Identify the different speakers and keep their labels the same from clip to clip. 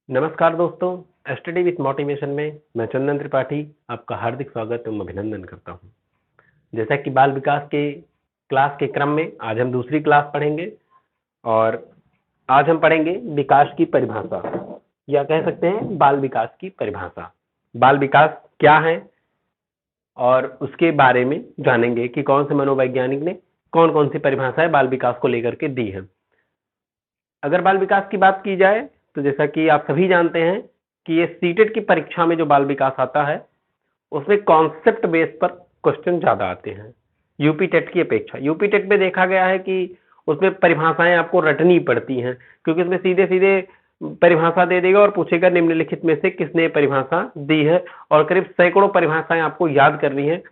Speaker 1: नमस्कार दोस्तों, study with motivation में मैं चंदन त्रिपाठी आपका हार्दिक स्वागत एवं अभिनंदन करता हूं। जैसा कि बाल विकास के क्लास के क्रम में आज हम दूसरी क्लास पढ़ेंगे और आज हम पढ़ेंगे विकास की परिभाषा या कह सकते हैं बाल विकास की परिभाषा। बाल विकास क्या है और उसके बारे में जानेंगे कि कौन से मनोवैज्ञानिक ने कौन कौन सी परिभाषाएं बाल विकास को लेकर के दी है। अगर बाल विकास की बात की जाए तो जैसा कि आप सभी जानते हैं कि ये सीटेट की परीक्षा में जो बाल विकास आता है उसमें कॉन्सेप्ट बेस पर क्वेश्चन ज्यादा आते हैं यूपी टेट की अपेक्षा। यूपी टेट में देखा गया है कि उसमें परिभाषाएं आपको रटनी पड़ती हैं, क्योंकि उसमें सीधे सीधे परिभाषा दे देगा और पूछेगा निम्नलिखित में से किसने परिभाषा दी है, और करीब सैकड़ों परिभाषाएं आपको याद करनी है।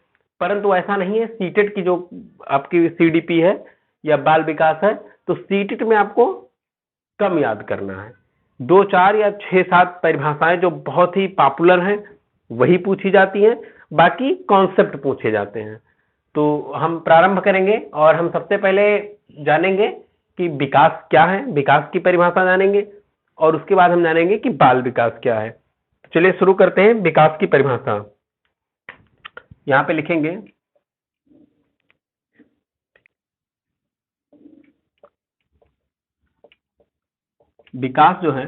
Speaker 1: परंतु ऐसा नहीं है, सीटेट की जो आपकी सीडीपी है या बाल विकास है तो सीटेट में आपको कम याद करना है। 2, 4 या 6, 7 परिभाषाएं जो बहुत ही पॉपुलर हैं वही पूछी जाती हैं, बाकी कॉन्सेप्ट पूछे जाते हैं। तो हम प्रारंभ करेंगे और हम सबसे पहले जानेंगे कि विकास क्या है, विकास की परिभाषा जानेंगे और उसके बाद हम जानेंगे कि बाल विकास क्या है। चलिए शुरू करते हैं विकास की परिभाषा। यहां पे लिखेंगे विकास जो है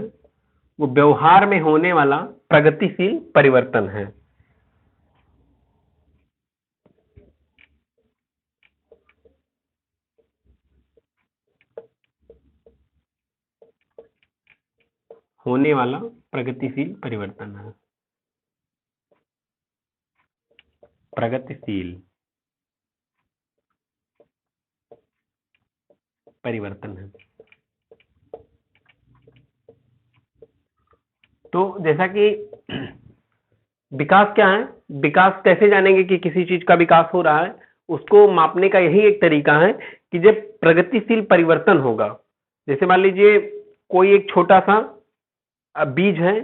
Speaker 1: वो व्यवहार में होने वाला प्रगतिशील परिवर्तन है। होने वाला प्रगतिशील परिवर्तन है। प्रगतिशील परिवर्तन है। तो जैसा कि विकास क्या है, विकास कैसे जानेंगे कि किसी चीज का विकास हो रहा है, उसको मापने का यही एक तरीका है कि जब प्रगतिशील परिवर्तन होगा। जैसे मान लीजिए कोई एक छोटा सा बीज है,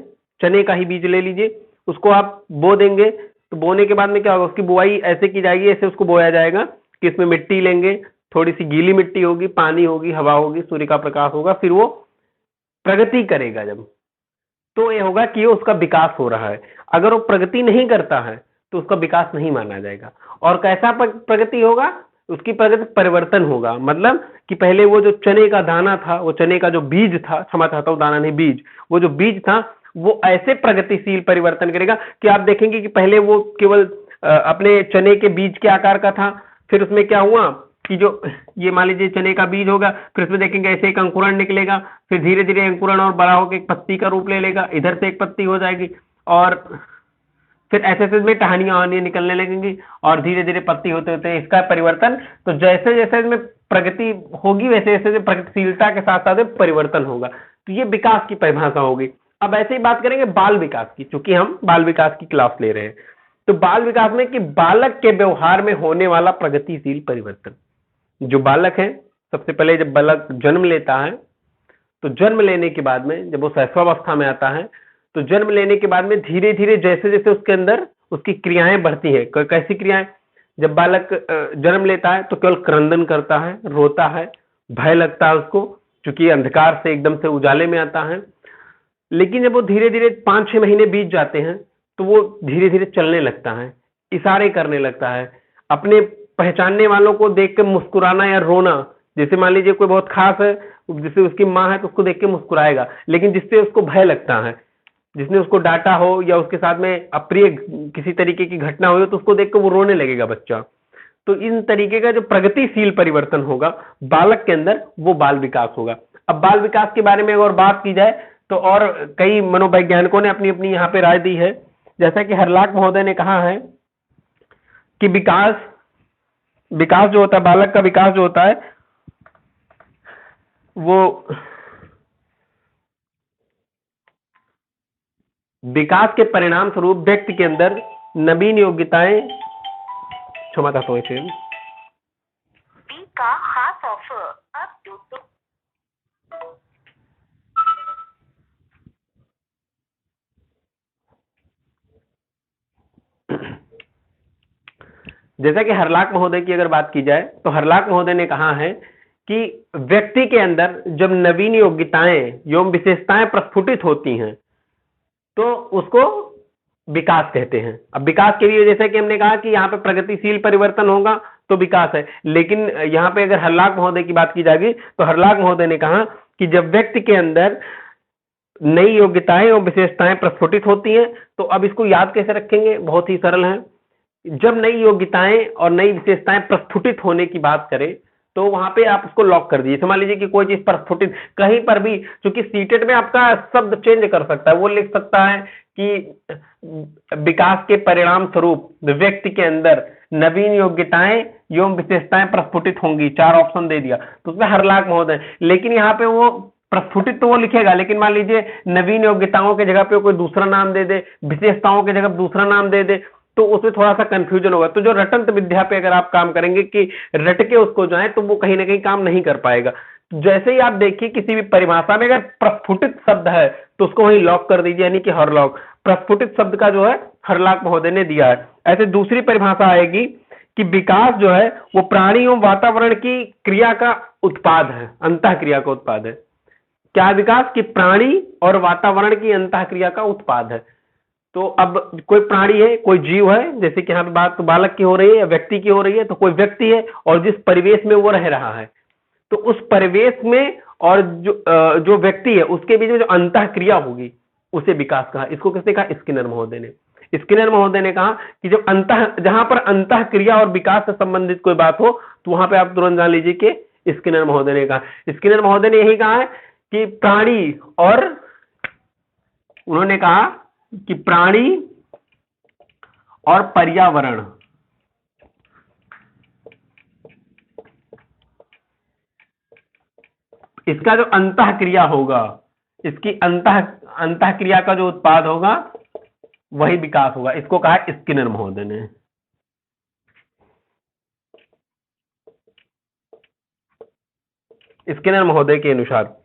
Speaker 1: चने का ही बीज ले लीजिए, उसको आप बो देंगे तो बोने के बाद में क्या होगा, उसकी बुआई ऐसे की जाएगी, ऐसे उसको बोया जाएगा कि इसमें मिट्टी लेंगे, थोड़ी सी गीली मिट्टी होगी, पानी होगी, हवा होगी, सूर्य का प्रकाश होगा, फिर वो प्रगति करेगा। जब तो ये होगा कि उसका विकास हो रहा है। अगर वो प्रगति नहीं करता है तो उसका विकास नहीं माना जाएगा। और कैसा प्रगति होगा, उसकी प्रगति परिवर्तन होगा। मतलब कि पहले वो जो चने का दाना था, वो चने का जो बीज था, क्षमा चाहता हूं, दाना नहीं बीज, वो जो बीज था वो ऐसे प्रगतिशील परिवर्तन करेगा कि आप देखेंगे कि पहले वो केवल अपने चने के बीज के आकार का था, फिर उसमें क्या हुआ कि जो ये मान लीजिए चने का बीज होगा, फिर उसमें देखेंगे ऐसे एक अंकुरण निकलेगा, फिर धीरे धीरे अंकुरण और बड़ा होकर एक पत्ती का रूप ले लेगा, इधर से एक पत्ती हो जाएगी और फिर ऐसे ऐसे में टहनियां वहनियां निकलने लगेंगी और धीरे धीरे पत्ती होते होते इसका परिवर्तन। तो जैसे जैसे इसमें प्रगति होगी वैसे वैसे प्रगतिशीलता के साथ साथ परिवर्तन होगा। तो ये विकास की परिभाषा होगी। अब ऐसे ही बात करेंगे बाल विकास की, क्योंकि हम बाल विकास की क्लास ले रहे हैं। तो बाल विकास में कि बालक के व्यवहार में होने वाला प्रगतिशील परिवर्तन। जो बालक है, सबसे पहले जब बालक जन्म लेता है तो जन्म लेने के बाद में जब वो शैशवावस्था में आता है तो जन्म लेने के बाद में धीरे धीरे जैसे जैसे उसके अंदर उसकी क्रियाएं बढ़ती है। कैसी क्रियाएं, जब बालक जन्म लेता है तो केवल क्रंदन करता है, रोता है, भय लगता है उसको, क्योंकि अंधकार से एकदम से उजाले में आता है। लेकिन जब वो धीरे धीरे 5-6 महीने बीत जाते हैं तो वो धीरे धीरे चलने लगता है, इशारे करने लगता है, अपने पहचानने वालों को देख के मुस्कुराना या रोना। जैसे मान लीजिए कोई बहुत खास है, जैसे उसकी माँ है तो उसको देख के मुस्कुराएगा, लेकिन जिससे उसको भय लगता है, जिसने उसको डांटा हो या उसके साथ में अप्रिय किसी तरीके की घटना हुई हो तो उसको देख के वो रोने लगेगा बच्चा। तो इन तरीके का जो प्रगतिशील परिवर्तन होगा बालक के अंदर, वो बाल विकास होगा। अब बाल विकास के बारे में अगर बात की जाए तो और कई मनोवैज्ञानिकों ने अपनी अपनी यहाँ पे राय दी है। जैसा कि हरलाक महोदय ने कहा है कि विकास विकास जो होता है, बालक का विकास जो होता है वो विकास के परिणाम स्वरूप व्यक्ति के अंदर नवीन योग्यताएं, क्षमा चाहता हूं इसे का खास ऑफर अब जैसा कि हरलाक महोदय की अगर बात की जाए तो हरलाक महोदय ने कहा है कि व्यक्ति के अंदर जब नवीन योग्यताएं एवं विशेषताएं प्रस्फुटित होती हैं तो उसको विकास कहते हैं। अब विकास के लिए जैसे कि हमने कहा कि यहाँ पे प्रगतिशील परिवर्तन होगा तो विकास है, लेकिन यहाँ पे अगर हर्लॉक महोदय की बात की जाएगी तो हर्लॉक महोदय ने कहा कि जब व्यक्ति के अंदर नई योग्यताएं और विशेषताएं प्रस्फुटित होती हैं, तो अब इसको याद कैसे रखेंगे, बहुत ही सरल है। जब नई योग्यताएं और नई विशेषताएं प्रस्फुटित होने की बात करें तो वहां पे आप उसको लॉक कर दीजिए। मान लीजिए कि कोई चीज प्रस्फुटित कहीं पर भी, क्योंकि सीटेट में आपका शब्द चेंज कर सकता है, वो लिख सकता है कि विकास के परिणाम स्वरूप व्यक्ति के अंदर नवीन योग्यताएं एवं विशेषताएं प्रस्फुटित होंगी, 4 ऑप्शन दे दिया, तो उसमें हर्लॉक महोदय। लेकिन यहाँ पे वो प्रस्फुटित तो वो लिखेगा, लेकिन मान लीजिए नवीन योग्यताओं के जगह पे कोई दूसरा नाम दे दे, विशेषताओं की जगह दूसरा नाम दे दे, तो उसमें थोड़ा सा कंफ्यूजन होगा। तो जो रटंत विद्या पे अगर आप काम करेंगे कि रट के उसको जाए, तो वो कहीं ना कहीं काम नहीं कर पाएगा। जैसे ही आप देखिए किसी भी परिभाषा में अगर प्रस्फुटित शब्द है तो उसको वहीं लॉक कर दीजिए, यानी कि हरलॉक। प्रस्फुटित शब्द का जो है हरलॉक महोदय ने दिया है। ऐसे दूसरी परिभाषा आएगी कि विकास जो है वो प्राणी एवं वातावरण की क्रिया का उत्पाद है, अंतः क्रिया का उत्पाद है। क्या विकास की प्राणी और वातावरण की अंतः क्रिया का उत्पाद है। तो अब कोई प्राणी है, कोई जीव है, जैसे कि यहाँ पे बात तो बालक की हो रही है या व्यक्ति की हो रही है, तो कोई व्यक्ति है और जिस परिवेश में वो रह रहा है, तो उस परिवेश में और जो व्यक्ति है उसके बीच में जो अंतः क्रिया होगी उसे विकास कहा। इसको किसने कहा, स्किनर महोदय ने। स्किनर महोदय ने कहा कि जब जहां पर अंतः क्रिया और विकास से संबंधित कोई बात हो तो वहां पे आप तुरंत जान लीजिए कि स्किनर महोदय ने कहा। स्किनर महोदय ने यही कहा है कि प्राणी और, उन्होंने कहा कि प्राणी और पर्यावरण, इसका जो अंतः क्रिया होगा, इसकी अंतः क्रिया का जो उत्पाद होगा वही विकास होगा। इसको कहा स्किनर महोदय ने। स्किनर महोदय के अनुसार।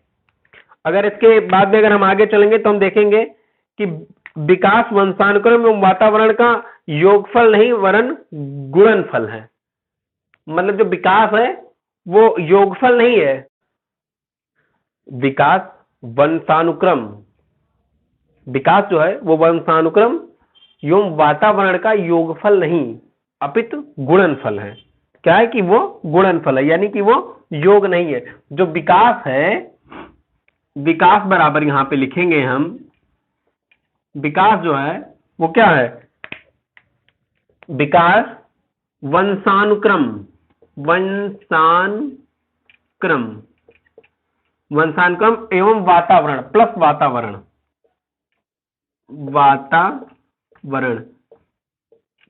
Speaker 1: अगर इसके बाद में अगर हम आगे चलेंगे तो हम देखेंगे कि विकास वंशानुक्रम एवं वातावरण का योगफल नहीं वरन गुणनफल है। मतलब जो विकास है वो योगफल नहीं है, विकास वंशानुक्रम, विकास जो है वो वंशानुक्रम एवं वातावरण का योगफल नहीं अपितु गुणनफल है। क्या है कि वो गुणनफल है, यानी कि वो योग नहीं है। जो विकास है, विकास बराबर यहां पे लिखेंगे हम, विकास जो है वो क्या है, विकास वंशानुक्रम, वंशानुक्रम एवं वातावरण प्लस वातावरण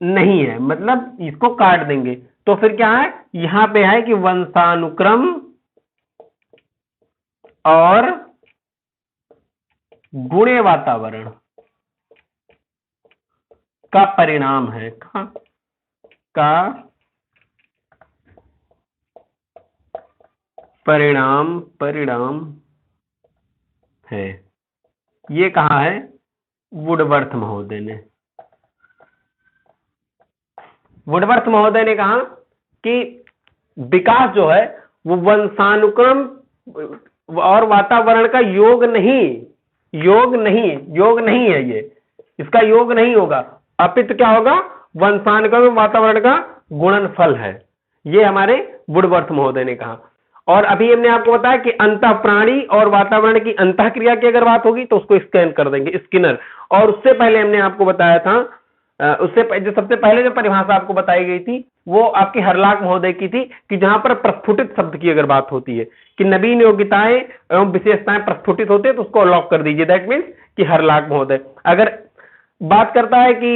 Speaker 1: नहीं है। मतलब इसको काट देंगे तो फिर क्या है, यहां पे है कि वंशानुक्रम और गुणे वातावरण का परिणाम है, का परिणाम है। ये कहा है वुडवर्थ महोदय ने। वुडवर्थ महोदय ने कहा कि विकास जो है वो वंशानुक्रम और वातावरण का योग नहीं है। ये इसका योग नहीं होगा, अपितु क्या होगा, वंशानुक्रम वातावरण का गुणनफल है। ये हमारे वुडवर्थ महोदय ने कहा। और अभी हमने आपको बताया कि अंतः प्राणी और वातावरण की अंतः क्रिया की अगर बात होगी तो उसको स्कैन कर देंगे, स्किनर। और उससे पहले हमने आपको बताया था, जो सबसे पहले जो परिभाषा आपको बताई गई थी वो आपकी हरलाक महोदय की थी कि जहां पर प्रस्फुटित शब्द की अगर बात होती है कि नवीन योग्यताएं एवं विशेषताएं प्रस्फुटित होते हैं तो उसको लॉक कर दीजिए, दैट मीन्स कि हरलाक महोदय। अगर बात करता है कि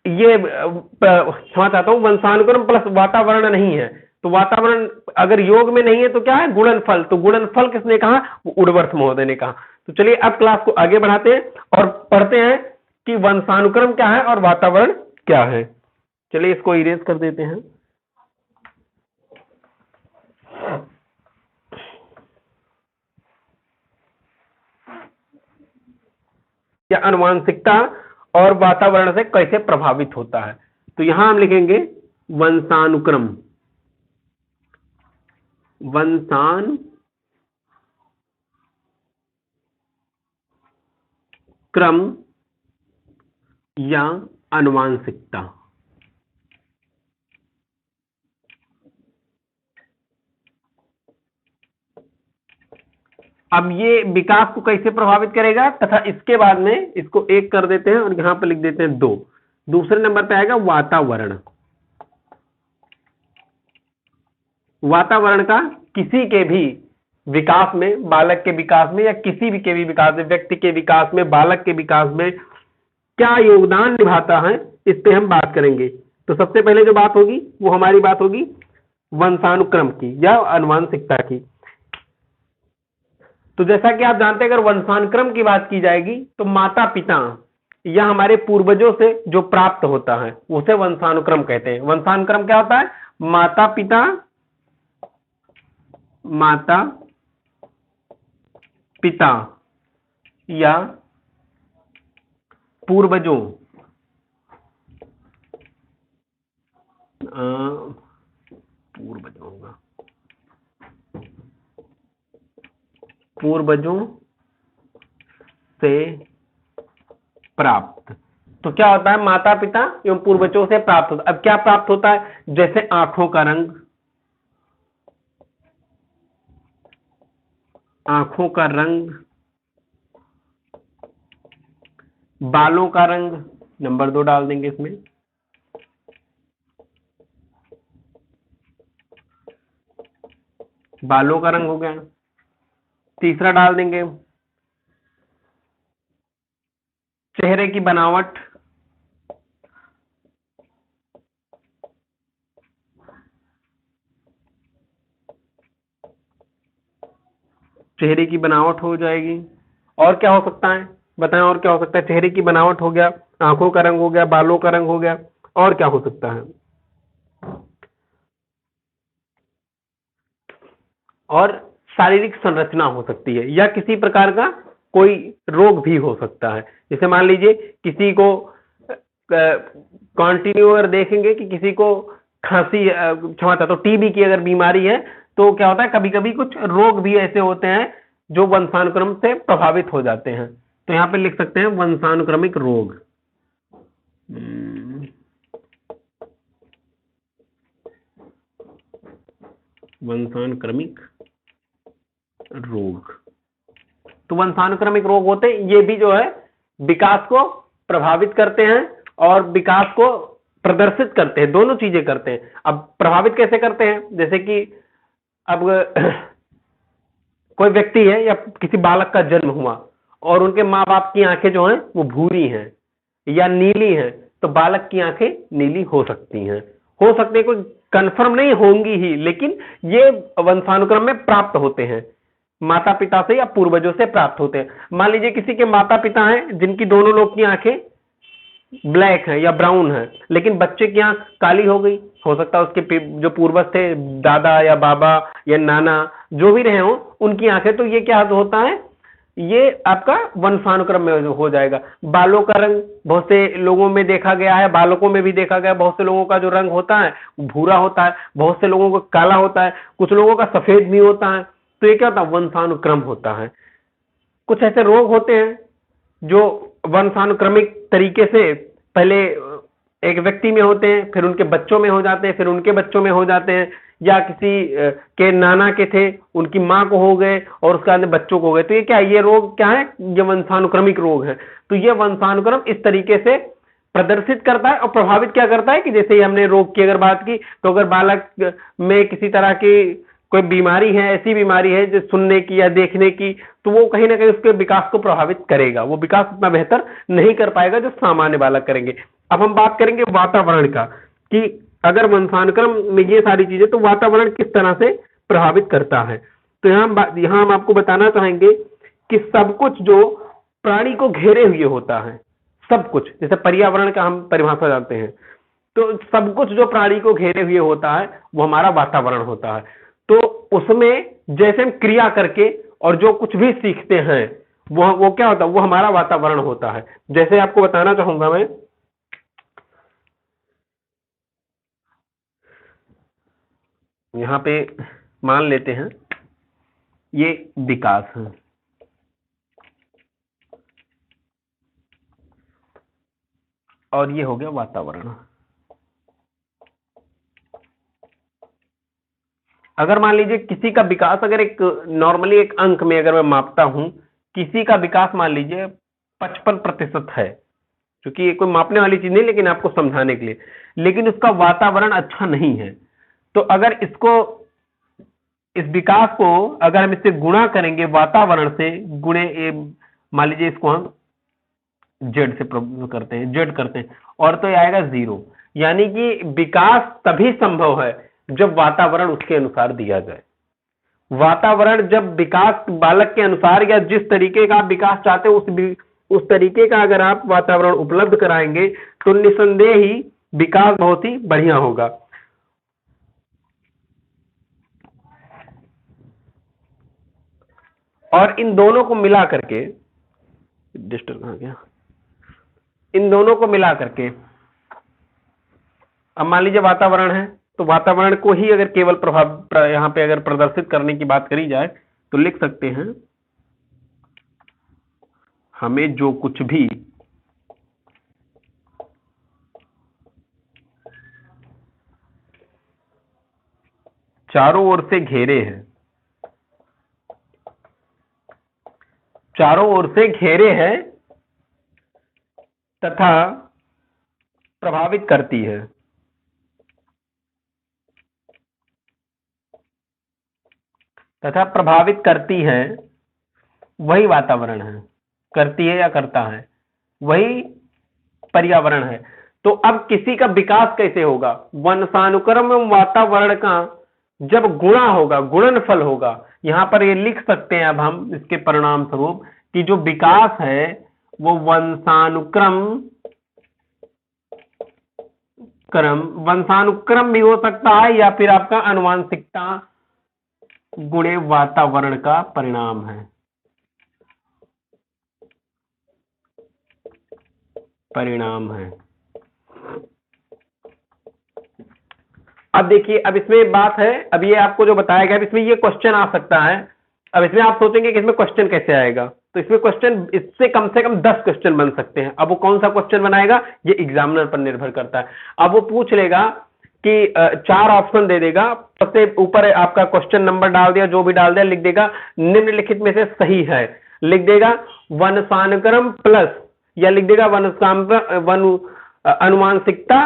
Speaker 1: ये क्षमा चाहता हूं, वंशानुक्रम प्लस वातावरण नहीं है, तो वातावरण अगर योग में नहीं है तो क्या है, गुणनफल। तो गुणनफल किसने कहा, वो वुडवर्थ महोदय ने कहा। तो चलिए अब क्लास को आगे बढ़ाते हैं और पढ़ते हैं कि वंशानुक्रम क्या है और वातावरण क्या है। चलिए इसको इरेज कर देते हैं। या आनुवांशिकता और वातावरण से कैसे प्रभावित होता है, तो यहां हम लिखेंगे वंशानुक्रम, क्रम या आनुवांशिकता। अब ये विकास को कैसे प्रभावित करेगा तथा इसके बाद में इसको एक कर देते हैं और यहां पर लिख देते हैं 2। दूसरे नंबर पे आएगा वातावरण। वातावरण का किसी के भी विकास में, बालक के विकास में या किसी भी के भी विकास में, व्यक्ति के विकास में, बालक के विकास में क्या योगदान निभाता है, इस पे हम बात करेंगे। तो सबसे पहले जो बात होगी वो हमारी बात होगी वंशानुक्रम की या आनुवंशिकता की। तो जैसा कि आप जानते हैं अगर वंशानुक्रम की बात की जाएगी तो माता पिता या हमारे पूर्वजों से जो प्राप्त होता है उसे वंशानुक्रम कहते हैं। वंशानुक्रम क्या होता है? माता पिता या पूर्वजों पूर्वजों से प्राप्त। तो क्या होता है? माता पिता एवं पूर्वजों से प्राप्त होता है। अब क्या प्राप्त होता है? जैसे आंखों का रंग, बालों का रंग, नंबर 2 डाल देंगे इसमें, बालों का रंग हो गया। तीसरा डाल देंगे चेहरे की बनावट, चेहरे की बनावट हो जाएगी। और क्या हो सकता है बताएं? और क्या हो सकता है? चेहरे की बनावट हो गया, आंखों का रंग हो गया, बालों का रंग हो गया, और क्या हो सकता है? और शारीरिक संरचना हो सकती है या किसी प्रकार का कोई रोग भी हो सकता है। जैसे मान लीजिए किसी को कंटिन्यू अगर देखेंगे कि किसी को खांसी, क्षमा चाहता हूं, टीबी की अगर बीमारी है तो क्या होता है कभी कभी कुछ रोग भी ऐसे होते हैं जो वंशानुक्रम से प्रभावित हो जाते हैं। तो यहां पे लिख सकते हैं वंशानुक्रमिक रोग। वंशानुक्रमिक रोग, तो वंशानुक्रमिक रोग होते हैं, ये भी जो है विकास को प्रभावित करते हैं और विकास को प्रदर्शित करते हैं, दोनों चीजें करते हैं। अब प्रभावित कैसे करते हैं? जैसे कि अब कोई व्यक्ति है या किसी बालक का जन्म हुआ और उनके माँ बाप की आंखें जो हैं वो भूरी हैं या नीली हैं, तो बालक की आंखें नीली हो सकती हैं, कोई कंफर्म नहीं होंगी ही, लेकिन ये वंशानुक्रम में प्राप्त होते हैं, माता पिता से या पूर्वजों से प्राप्त होते हैं। मान लीजिए किसी के माता पिता हैं जिनकी दोनों लोग की आंखें ब्लैक है या ब्राउन है, लेकिन बच्चे की आंख काली हो गई, हो सकता है उसके जो पूर्वज थे, दादा या बाबा या नाना जो भी रहे हो, उनकी आंखें, तो ये क्या होता है? ये आपका वंशानुक्रम में हो जाएगा। बालों का रंग बहुत से लोगों में देखा गया है, बालकों में भी देखा गया, बहुत से लोगों का जो रंग होता है भूरा होता है, बहुत से लोगों का काला होता है, कुछ लोगों का सफेद भी होता है। तो ये क्या होता है? वंशानुक्रम होता है। कुछ ऐसे रोग होते हैं जो वंशानुक्रमिक तरीके से पहले एक व्यक्ति में होते हैं, फिर उनके बच्चों में हो जाते हैं, फिर उनके बच्चों में हो जाते हैं, या किसी के नाना के थे, उनकी माँ को हो गए और उसके बाद बच्चों को हो गए। तो ये क्या है? ये रोग क्या है? ये वंशानुक्रमिक रोग है। तो ये वंशानुक्रम इस तरीके से प्रदर्शित करता है और प्रभावित क्या करता है कि जैसे ही हमने रोग की अगर बात की, तो अगर बालक में किसी तरह की कोई बीमारी है, ऐसी बीमारी है जो सुनने की या देखने की, तो वो कहीं ना कहीं उसके विकास को प्रभावित करेगा, वो विकास उतना बेहतर नहीं कर पाएगा जो सामान्य बालक करेंगे। अब हम बात करेंगे वातावरण का, कि अगर वंशानुक्रम में ये सारी चीजें, तो वातावरण किस तरह से प्रभावित करता है। तो यहाँ हम आपको बताना चाहेंगे कि सब कुछ जो प्राणी को घेरे हुए होता है, सब कुछ, जैसे पर्यावरण का हम परिभाषा जानते हैं, तो सब कुछ जो प्राणी को घेरे हुए होता है वो हमारा वातावरण होता है। तो उसमें जैसे हम क्रिया करके और जो कुछ भी सीखते हैं वो क्या होता है? वो हमारा वातावरण होता है। जैसे आपको बताना चाहूंगा मैं, यहां पे मान लेते हैं ये विकास है, और ये हो गया वातावरण। अगर मान लीजिए किसी का विकास, अगर एक नॉर्मली एक अंक में अगर मैं मापता हूं, किसी का विकास मान लीजिए 55% है, क्योंकि ये कोई मापने वाली चीज नहीं लेकिन आपको समझाने के लिए, लेकिन उसका वातावरण अच्छा नहीं है, तो अगर इसको, इस विकास को अगर हम इससे गुणा करेंगे वातावरण से, गुणे मान लीजिए इसको हम जेड से करते हैं, जेड करते हैं, और तो ये आएगा 0। यानी कि विकास तभी संभव है जब वातावरण उसके अनुसार दिया जाए। वातावरण जब विकास बालक के अनुसार या जिस तरीके का आप विकास चाहते हो उस तरीके का अगर आप वातावरण उपलब्ध कराएंगे तो निसंदेह ही विकास बहुत ही बढ़िया होगा। और इन दोनों को मिला करके, डिस्टर्ब कहां गया, इन दोनों को मिला करके अब मान लीजिए वातावरण है, तो वातावरण को ही अगर केवल प्रभाव यहां पे अगर प्रदर्शित करने की बात करी जाए तो लिख सकते हैं हमें जो कुछ भी चारों ओर से घेरे हैं, चारों ओर से घेरे हैं तथा प्रभावित करती है, तथा प्रभावित करती है, वही वातावरण है। करती है या करता है, वही पर्यावरण है। तो अब किसी का विकास कैसे होगा? वंशानुक्रम एवं वातावरण का जब गुणा होगा, गुणनफल होगा, यहां पर ये लिख सकते हैं अब हम इसके परिणाम स्वरूप कि जो विकास है वो वंशानुक्रम भी हो सकता है या फिर आपका आनुवांशिकता गुणे वातावरण का परिणाम है, परिणाम है। अब देखिए, अब इसमें बात है, अब ये आपको जो बताया गया, अब इसमें ये क्वेश्चन आ सकता है। अब इसमें आप सोचेंगे कि इसमें क्वेश्चन कैसे आएगा, तो इसमें क्वेश्चन इससे कम से कम 10 क्वेश्चन बन सकते हैं। अब वो कौन सा क्वेश्चन बनाएगा ये एग्जामिनर पर निर्भर करता है। अब वो पूछ लेगा कि 4 ऑप्शन दे देगा, सबसे ऊपर आपका क्वेश्चन नंबर डाल दिया, जो भी डाल दिया, लिख देगा निम्नलिखित में से सही है, लिख देगा वंशानुक्रम प्लस, या लिख देगा अनुवांशिकता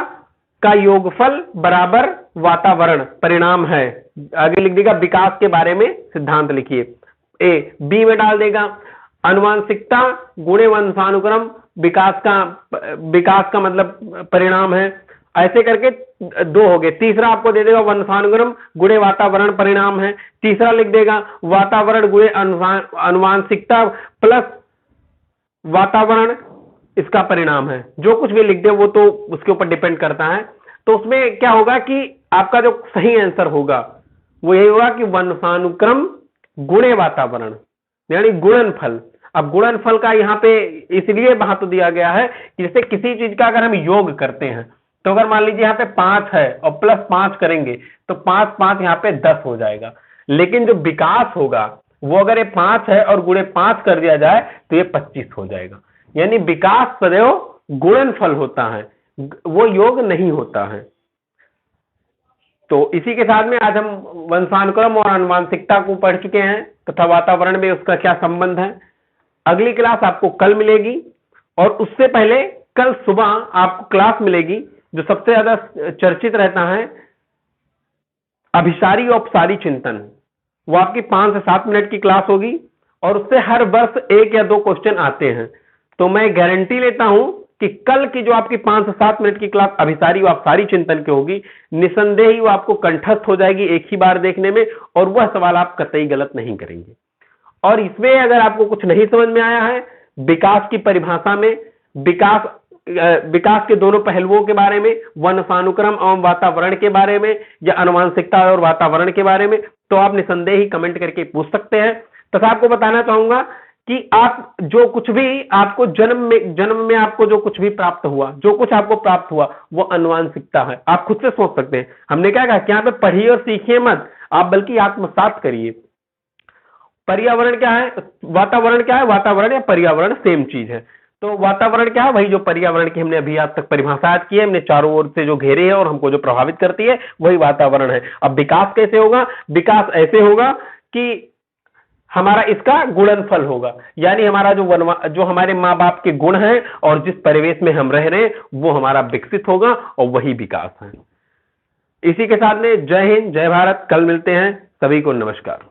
Speaker 1: का योगफल बराबर वातावरण परिणाम है। आगे लिख देगा विकास के बारे में सिद्धांत लिखिए। ए बी में डाल देगा अनुवांशिकता गुणे वंशानुक्रम विकास का मतलब परिणाम है। ऐसे करके 2 हो गए। तीसरा आपको दे देगा वंशानुक्रम गुणे वातावरण परिणाम है। तीसरा लिख देगा वातावरण गुणे अनुवांशिकता प्लस वातावरण इसका परिणाम है। जो कुछ भी लिख दे वो तो उसके ऊपर डिपेंड करता है। तो उसमें क्या होगा कि आपका जो सही आंसर होगा वो यही होगा कि वंशानुक्रम गुणे वातावरण, यानी गुणनफल। अब गुणनफल का यहाँ पे इसलिए महत्व दिया गया है कि जैसे किसी चीज का अगर हम योग करते हैं तो अगर मान लीजिए यहाँ पे 5 है और प्लस 5 करेंगे तो 5 5 यहाँ पे 10 हो जाएगा। लेकिन जो विकास होगा वो अगर ये 5 है और गुणे 5 कर दिया जाए तो ये 25 हो जाएगा। यानी विकास सदैव गुणनफल होता है, वो योग नहीं होता है। तो इसी के साथ में आज हम वंशानुक्रम और आनुवांशिकता को पढ़ चुके हैं तथा वातावरण में उसका क्या संबंध है। अगली क्लास आपको कल मिलेगी और उससे पहले कल सुबह आपको क्लास मिलेगी जो सबसे ज्यादा चर्चित रहता है, अभिसारी और अपसारी चिंतन। वो आपकी 5 से 7 मिनट की क्लास होगी और उससे हर वर्ष 1 या 2 क्वेश्चन आते हैं। तो मैं गारंटी लेता हूं कि कल की जो आपकी 5 से 7 मिनट की क्लास अभिसारी और अपसारी चिंतन की होगी, निसंदेह ही वो आपको कंठस्थ हो जाएगी एक ही बार देखने में, और वह सवाल आप कतई गलत नहीं करेंगे। और इसमें अगर आपको कुछ नहीं समझ में आया है, विकास की परिभाषा में विकास के दोनों पहलुओं के बारे में, वंशानुक्रम एवं वातावरण के बारे में, या आनुवांशिकता और वातावरण के बारे में, तो आप निसंदेह ही कमेंट करके पूछ सकते हैं। तथा आपको बताना चाहूंगा कि आप जो कुछ भी आपको जन्म में आपको जो कुछ भी प्राप्त हुआ, जो कुछ आपको प्राप्त हुआ वो आनुवांशिकता है। आप खुद से सोच सकते हैं। हमने क्या कहा कि यहाँ पे पढ़िए और सीखिए मत, आप बल्कि आत्मसात करिए। पर्यावरण क्या है, वातावरण क्या है, वातावरण या पर्यावरण सेम चीज है। तो वातावरण क्या है? वही जो पर्यावरण की हमने अभी आज तक परिभाषा की है, हमने चारों ओर से जो घेरे है और हमको जो प्रभावित करती है वही वातावरण है। अब विकास कैसे होगा? विकास ऐसे होगा कि हमारा इसका गुणनफल होगा, यानी हमारा जो हमारे माँ बाप के गुण हैं और जिस परिवेश में हम रह रहे हैं वो हमारा विकसित होगा और वही विकास है। इसी के साथ में जय हिंद, जय भारत। कल मिलते हैं, सभी को नमस्कार।